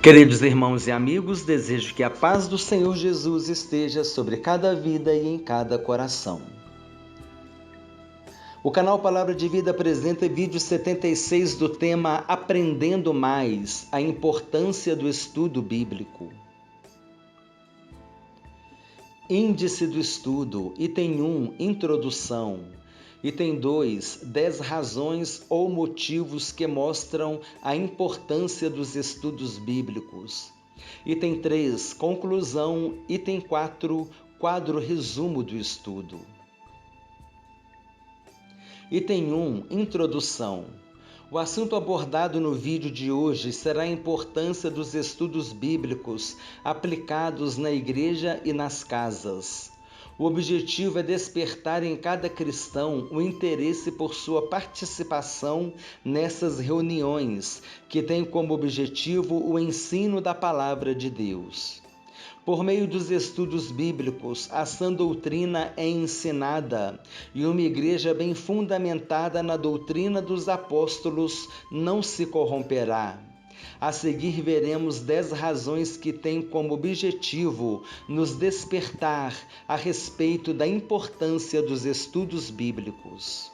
Queridos irmãos e amigos, desejo que a paz do Senhor Jesus esteja sobre cada vida e em cada coração. O canal Palavra de Vida apresenta vídeo 76 do tema Aprendendo Mais, a importância do estudo bíblico. Índice do estudo, item 1, introdução. Item 2, 10 razões ou motivos que mostram a importância dos estudos bíblicos. Item 3, conclusão. Item 4, quadro resumo do estudo. Item 1, introdução. O assunto abordado no vídeo de hoje será a importância dos estudos bíblicos aplicados na igreja e nas casas. O objetivo é despertar em cada cristão o interesse por sua participação nessas reuniões, que têm como objetivo o ensino da Palavra de Deus. Por meio dos estudos bíblicos, a sã doutrina é ensinada e uma igreja bem fundamentada na doutrina dos apóstolos não se corromperá. A seguir veremos 10 razões que têm como objetivo nos despertar a respeito da importância dos estudos bíblicos.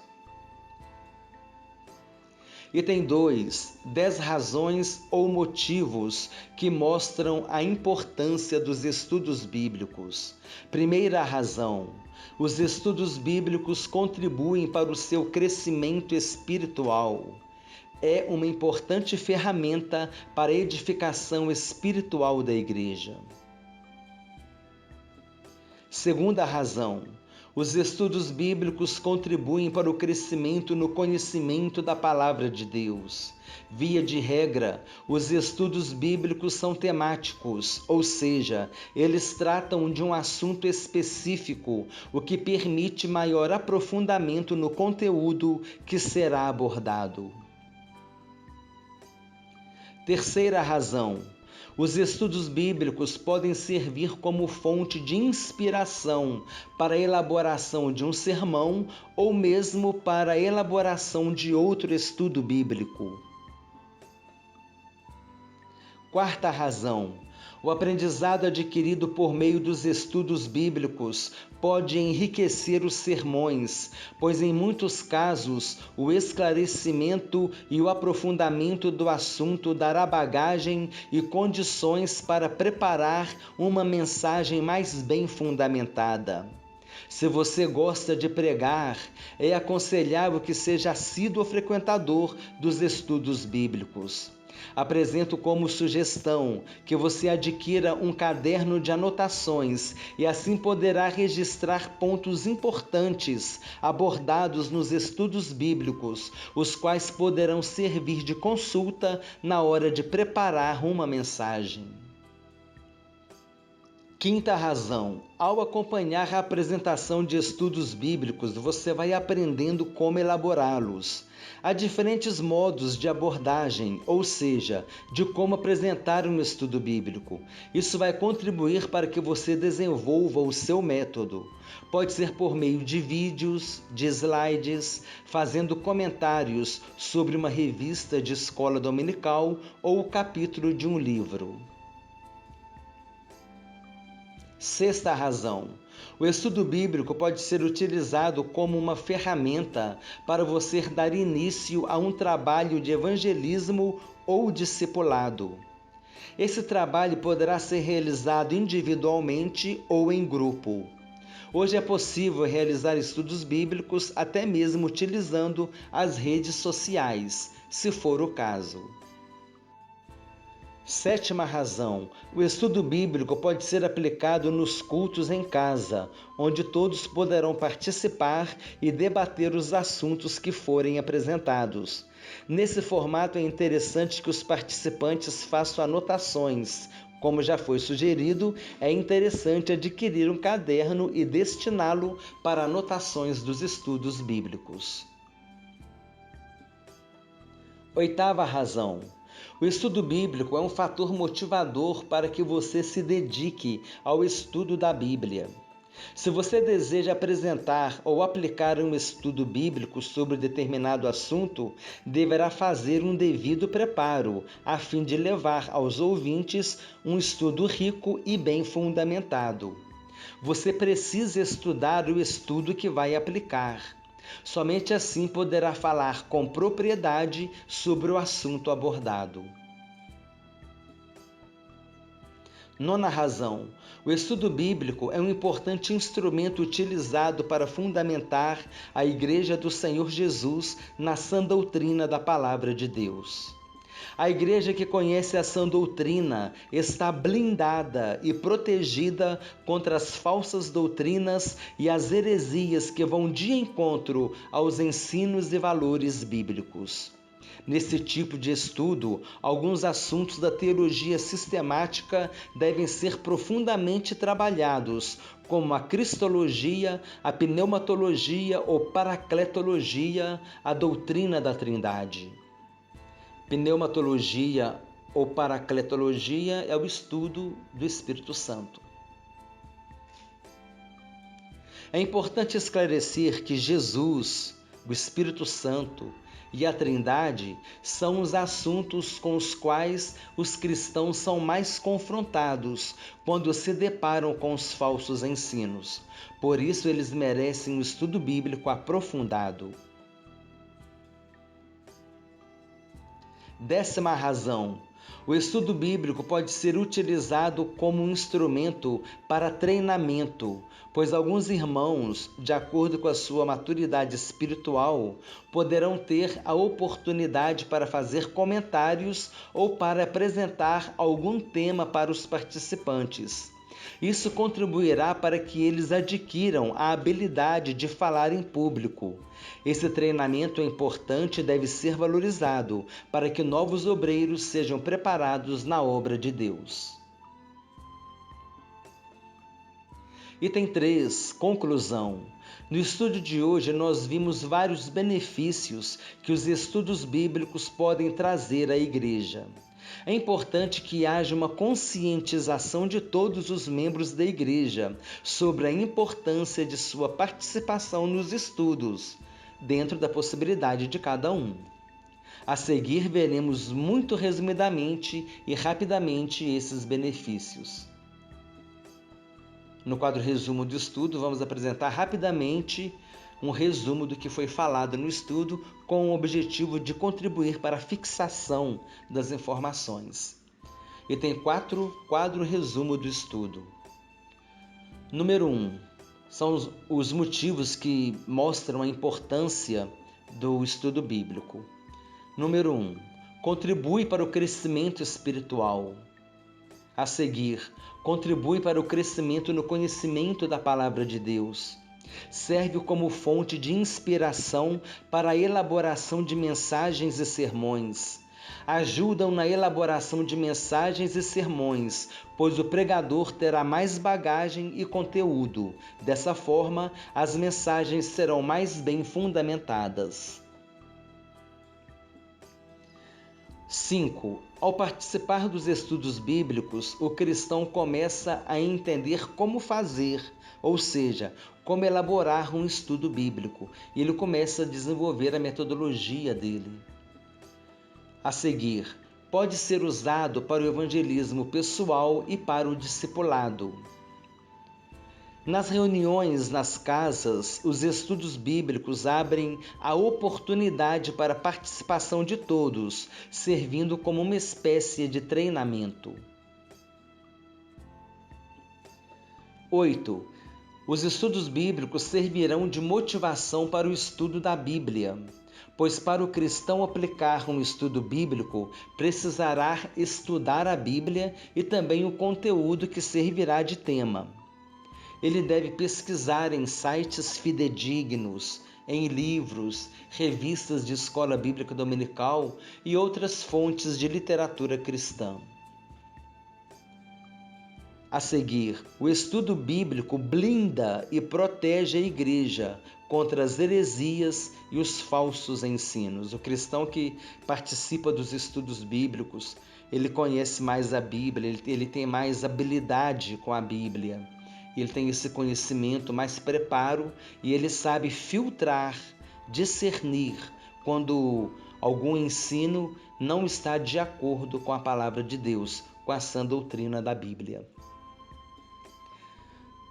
Item 2, 10 razões ou motivos que mostram a importância dos estudos bíblicos. Primeira razão: os estudos bíblicos contribuem para o seu crescimento espiritual. É uma importante ferramenta para a edificação espiritual da igreja. Segunda razão: os estudos bíblicos contribuem para o crescimento no conhecimento da Palavra de Deus. Via de regra, os estudos bíblicos são temáticos, ou seja, eles tratam de um assunto específico, o que permite maior aprofundamento no conteúdo que será abordado. Terceira razão: os estudos bíblicos podem servir como fonte de inspiração para a elaboração de um sermão ou mesmo para a elaboração de outro estudo bíblico. Quarta razão: o aprendizado adquirido por meio dos estudos bíblicos pode enriquecer os sermões, pois em muitos casos o esclarecimento e o aprofundamento do assunto dará bagagem e condições para preparar uma mensagem mais bem fundamentada. Se você gosta de pregar, é aconselhável que seja assíduo frequentador dos estudos bíblicos. Apresento como sugestão que você adquira um caderno de anotações e assim poderá registrar pontos importantes abordados nos estudos bíblicos, os quais poderão servir de consulta na hora de preparar uma mensagem. Quinta razão: ao acompanhar a apresentação de estudos bíblicos, você vai aprendendo como elaborá-los. Há diferentes modos de abordagem, ou seja, de como apresentar um estudo bíblico. Isso vai contribuir para que você desenvolva o seu método. Pode ser por meio de vídeos, de slides, fazendo comentários sobre uma revista de escola dominical ou o capítulo de um livro. Sexta razão: o estudo bíblico pode ser utilizado como uma ferramenta para você dar início a um trabalho de evangelismo ou discipulado. Esse trabalho poderá ser realizado individualmente ou em grupo. Hoje é possível realizar estudos bíblicos até mesmo utilizando as redes sociais, se for o caso. Sétima razão: o estudo bíblico pode ser aplicado nos cultos em casa, onde todos poderão participar e debater os assuntos que forem apresentados. Nesse formato é interessante que os participantes façam anotações. Como já foi sugerido, é interessante adquirir um caderno e destiná-lo para anotações dos estudos bíblicos. Oitava razão: o estudo bíblico é um fator motivador para que você se dedique ao estudo da Bíblia. Se você deseja apresentar ou aplicar um estudo bíblico sobre determinado assunto, deverá fazer um devido preparo, a fim de levar aos ouvintes um estudo rico e bem fundamentado. Você precisa estudar o estudo que vai aplicar. Somente assim poderá falar com propriedade sobre o assunto abordado. Nona razão: o estudo bíblico é um importante instrumento utilizado para fundamentar a Igreja do Senhor Jesus na sã doutrina da Palavra de Deus. A igreja que conhece a sã doutrina está blindada e protegida contra as falsas doutrinas e as heresias que vão de encontro aos ensinos e valores bíblicos. Nesse tipo de estudo, alguns assuntos da teologia sistemática devem ser profundamente trabalhados, como a cristologia, a pneumatologia ou paracletologia, a doutrina da Trindade. Pneumatologia ou paracletologia é o estudo do Espírito Santo. É importante esclarecer que Jesus, o Espírito Santo e a Trindade são os assuntos com os quais os cristãos são mais confrontados quando se deparam com os falsos ensinos. Por isso, eles merecem um estudo bíblico aprofundado. Décima razão: o estudo bíblico pode ser utilizado como um instrumento para treinamento, pois alguns irmãos, de acordo com a sua maturidade espiritual, poderão ter a oportunidade para fazer comentários ou para apresentar algum tema para os participantes. Isso contribuirá para que eles adquiram a habilidade de falar em público. Esse treinamento é importante e deve ser valorizado para que novos obreiros sejam preparados na obra de Deus. Item 3. Conclusão. No estudo de hoje, nós vimos vários benefícios que os estudos bíblicos podem trazer à igreja. É importante que haja uma conscientização de todos os membros da igreja sobre a importância de sua participação nos estudos, dentro da possibilidade de cada um. A seguir, veremos muito resumidamente e rapidamente esses benefícios. No quadro Resumo do Estudo, vamos apresentar rapidamente um resumo do que foi falado no estudo com o objetivo de contribuir para a fixação das informações. Item 4, quadro Resumo do Estudo. Número 1. São os motivos que mostram a importância do estudo bíblico. Número 1. Contribui para o crescimento espiritual. A seguir, contribui para o crescimento no conhecimento da Palavra de Deus. Serve como fonte de inspiração para a elaboração de mensagens e sermões. Ajudam na elaboração de mensagens e sermões, pois o pregador terá mais bagagem e conteúdo. Dessa forma, as mensagens serão mais bem fundamentadas. 5. Ao participar dos estudos bíblicos, o cristão começa a entender como fazer, ou seja, como elaborar um estudo bíblico, e ele começa a desenvolver a metodologia dele. A seguir, pode ser usado para o evangelismo pessoal e para o discipulado. Nas reuniões nas casas, os estudos bíblicos abrem a oportunidade para a participação de todos, servindo como uma espécie de treinamento. 8. Os estudos bíblicos servirão de motivação para o estudo da Bíblia, pois para o cristão aplicar um estudo bíblico, precisará estudar a Bíblia e também o conteúdo que servirá de tema. Ele deve pesquisar em sites fidedignos, em livros, revistas de escola bíblica dominical e outras fontes de literatura cristã. A seguir, o estudo bíblico blinda e protege a igreja contra as heresias e os falsos ensinos. O cristão que participa dos estudos bíblicos, ele conhece mais a Bíblia, ele tem mais habilidade com a Bíblia. ele tem esse conhecimento, mais preparo, e ele sabe filtrar, discernir quando algum ensino não está de acordo com a palavra de Deus, com a sã doutrina da Bíblia.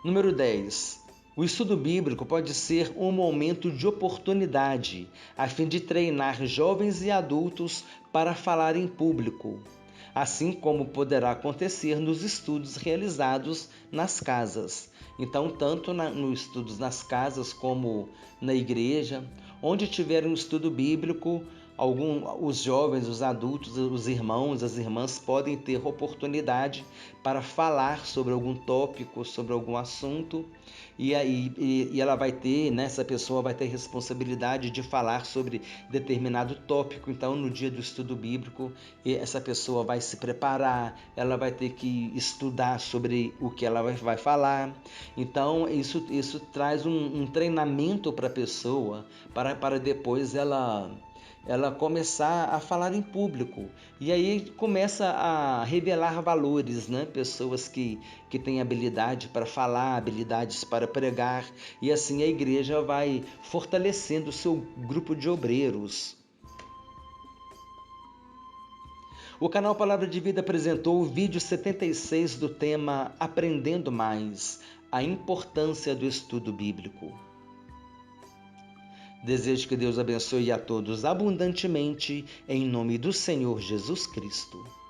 Número 10. O estudo bíblico pode ser um momento de oportunidade, a fim de treinar jovens e adultos para falar em público, assim como poderá acontecer nos estudos realizados nas casas. Então, tanto nos estudos nas casas como na igreja, onde tiver um estudo bíblico, os jovens, os adultos, os irmãos, as irmãs podem ter oportunidade para falar sobre algum tópico, sobre algum assunto, e ela vai ter, né, essa pessoa vai ter responsabilidade de falar sobre determinado tópico. Então, no dia do estudo bíblico, essa pessoa vai se preparar, ela vai ter que estudar sobre o que ela vai falar. Então, isso traz um treinamento para a pessoa, para depois ela começar a falar em público. E aí começa a revelar valores, né? Pessoas que têm habilidade para falar, habilidades para pregar, e assim a igreja vai fortalecendo o seu grupo de obreiros. O canal Palavra de Vida apresentou o vídeo 76 do tema Aprendendo Mais, a importância do estudo bíblico. Desejo que Deus abençoe a todos abundantemente, em nome do Senhor Jesus Cristo.